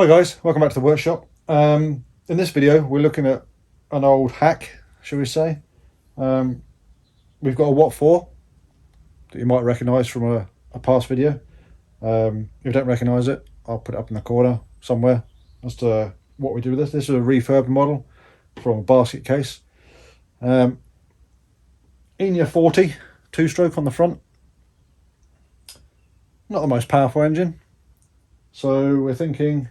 Hi guys, welcome back to the workshop. In this video we're looking at an old hack, shall we say. We've got a Wot4 that you might recognise from a past video. If you don't recognise it, I'll put it up in the corner somewhere as to what we do with this. This is a refurbed model from a basket case. Enya 40, 2-stroke on the front. Not the most powerful engine. So we're thinking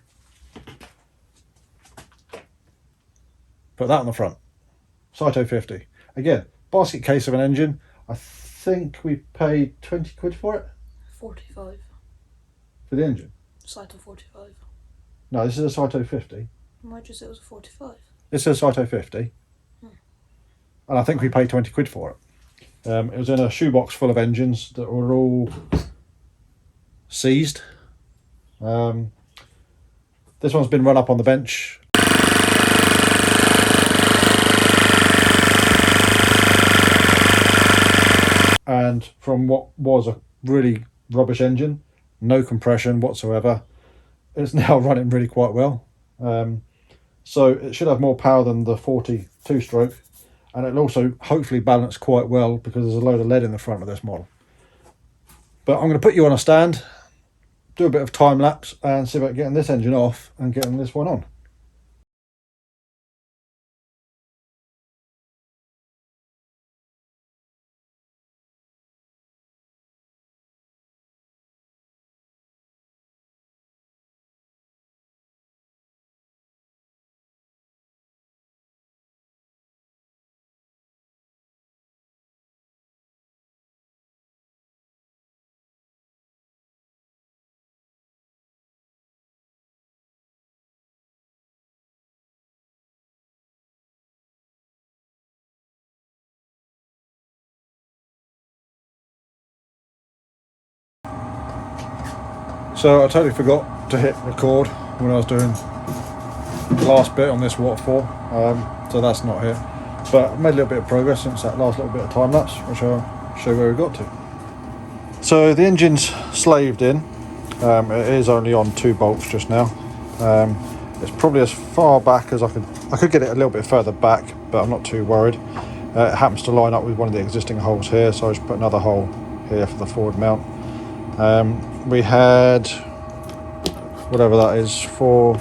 put that on the front. Saito 50. Again, basket case of an engine. I think we paid 20 quid for it. 45. For the engine? Saito 45. No, this is a Saito 50. Why just it was a 45? This is a Saito 50. And I think we paid 20 quid for it. It was in a shoebox full of engines that were all seized. This one's been run up on the bench. And from what was a really rubbish engine, no compression whatsoever, it's now running really quite well. So it should have more power than the 42 stroke, and it'll also hopefully balance quite well because there's a load of lead in the front of this model. But I'm going to put you on a stand, do a bit of time lapse and see about getting this engine off and getting this one on. So I totally forgot to hit record when I was doing the last bit on this Wot4, so that's not here. But I made a little bit of progress since that last little bit of time lapse, which I'll show you where we got to. So the engine's slaved in. It is only on 2 bolts just now. It's probably as far back as I could get it a little bit further back, but I'm not too worried. It happens to line up with one of the existing holes here, so I just put another hole here for the forward mount. We had, whatever that is, for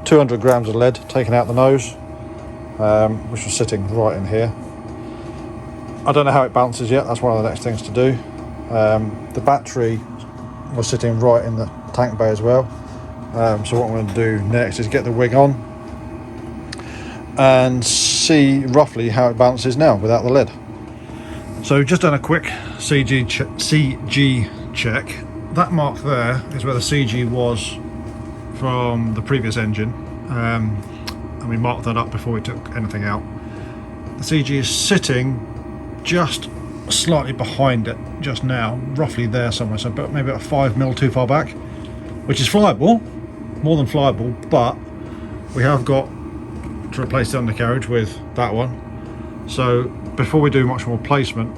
200 grams of lead taken out the nose, which was sitting right in here. I don't know how it bounces yet, that's one of the next things to do. The battery was sitting right in the tank bay as well. So what I'm going to do next is get the wing on and see roughly how it bounces now without the lead. So just done a quick CG check. That mark there is where the CG was from the previous engine, and we marked that up before we took anything out. The CG is sitting just slightly behind it just now, roughly there somewhere, so maybe about 5mm too far back, which is flyable, more than flyable, but we have got to replace the undercarriage with that one. So before we do much more placement,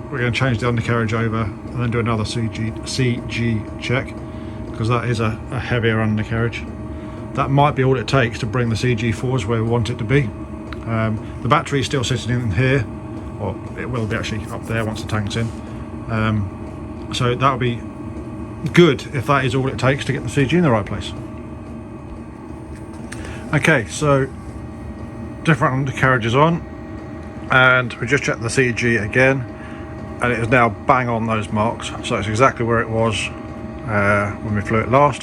we're going to change the undercarriage over and then do another CG check, because that is a heavier undercarriage. That might be all it takes to bring the CG forwards where we want it to be. The battery is still sitting in here, or it will be actually up there once the tank's in. So that'll be good if that is all it takes to get the CG in the right place. Okay, so different undercarriages on, and we just checked the CG again, and it is now bang on those marks, so it's exactly where it was when we flew it last.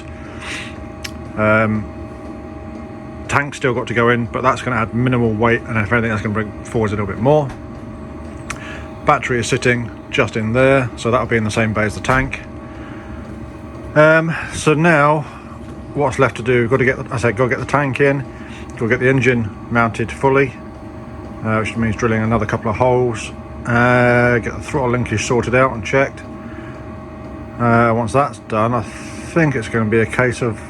Tank's still got to go in, but that's going to add minimal weight, and if anything that's going to bring forwards a little bit more. Battery is sitting just in there, so that'll be in the same bay as the tank. So now what's left to do, we've got to get the tank in, got to get the engine mounted fully, which means drilling another couple of holes, get the throttle linkage sorted out and checked. Once that's done, I think it's going to be a case of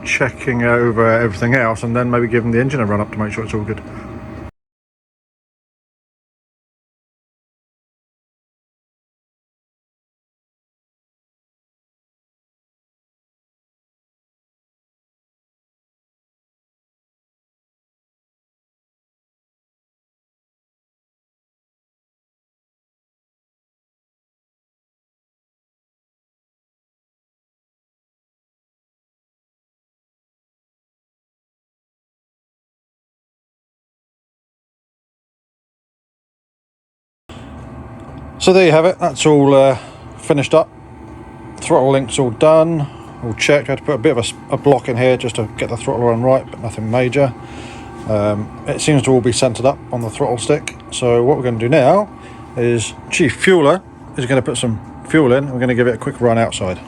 checking over everything else and then maybe giving the engine a run up to make sure it's all good. So there you have it, that's all finished up. Throttle link's all done, all checked. I had to put a bit of a block in here just to get the throttle run right, but nothing major. It seems to all be centered up on the throttle stick. So what we're going to do now is Chief Fueler is going to put some fuel in. We're going to give it a quick run outside.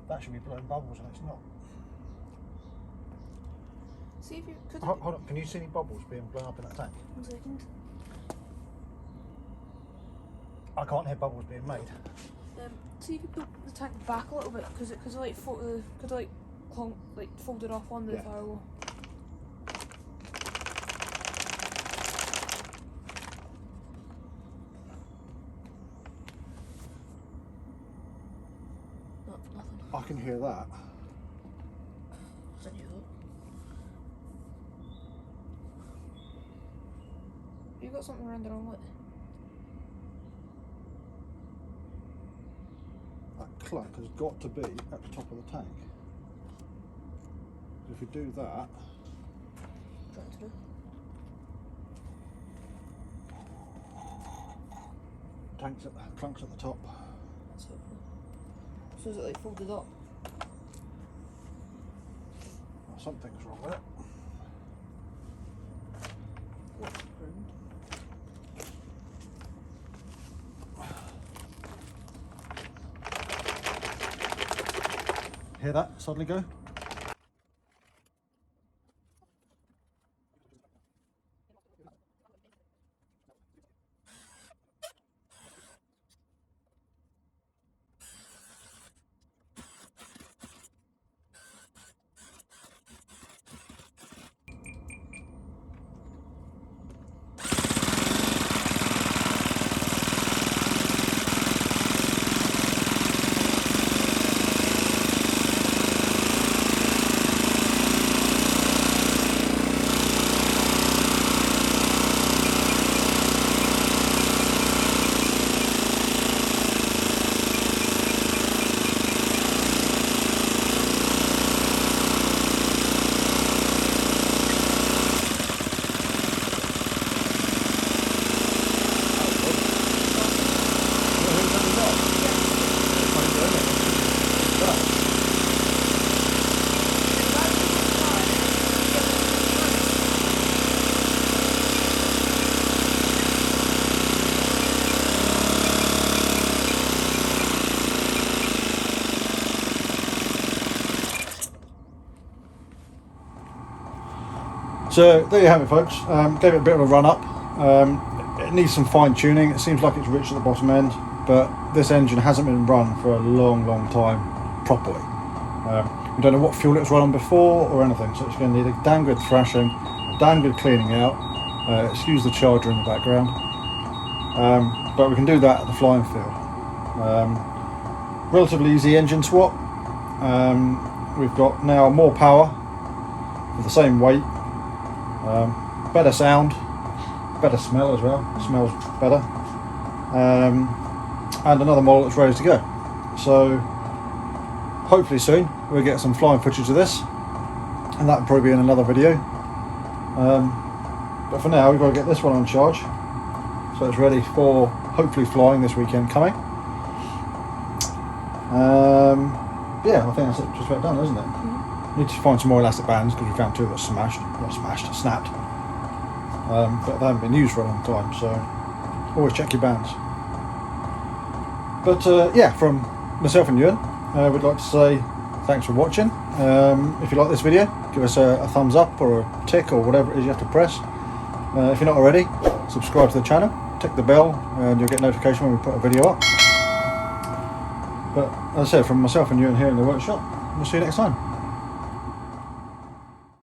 That should be blowing bubbles and it's not. See if you could. Hold on, can you see any bubbles being blown up in that tank? 1 second. I can't hear bubbles being made. See if you put the tank back a little bit, because it could like fold it off on the firewall. No, nothing. I can hear that. Then you look. You got something around the wrong way. That clunk has got to be at the top of the tank. If we do that, Try to do. clunk's at the top. That's hopeful. So is it like folded up? Well, something's wrong with it. What's burned? Hear that suddenly go? So there you have it, folks. Gave it a bit of a run up. It needs some fine tuning. It seems like it's rich at the bottom end, but this engine hasn't been run for a long time properly. We don't know what fuel it was run on before or anything, so it's going to need a damn good thrashing, a damn good cleaning out. Excuse the charger in the background, but we can do that at the flying field. Relatively easy engine swap. We've got now more power for the same weight. Better sound, better smell as well, smells better, and another model that's ready to go. So hopefully soon we'll get some flying footage of this, and that'll probably be in another video, but for now we've got to get this one on charge so it's ready for hopefully flying this weekend coming. Yeah, I think that's it, just about done, isn't it? Need to find some more elastic bands because we found two that are snapped. But they haven't been used for a long time, so always check your bands. But yeah, from myself and Ewan, we'd like to say thanks for watching. If you like this video, give us a thumbs up or a tick or whatever it is you have to press. If you're not already, subscribe to the channel, tick the bell, and you'll get notification when we put a video up. But as I said, from myself and Ewan here in the workshop, we'll see you next time.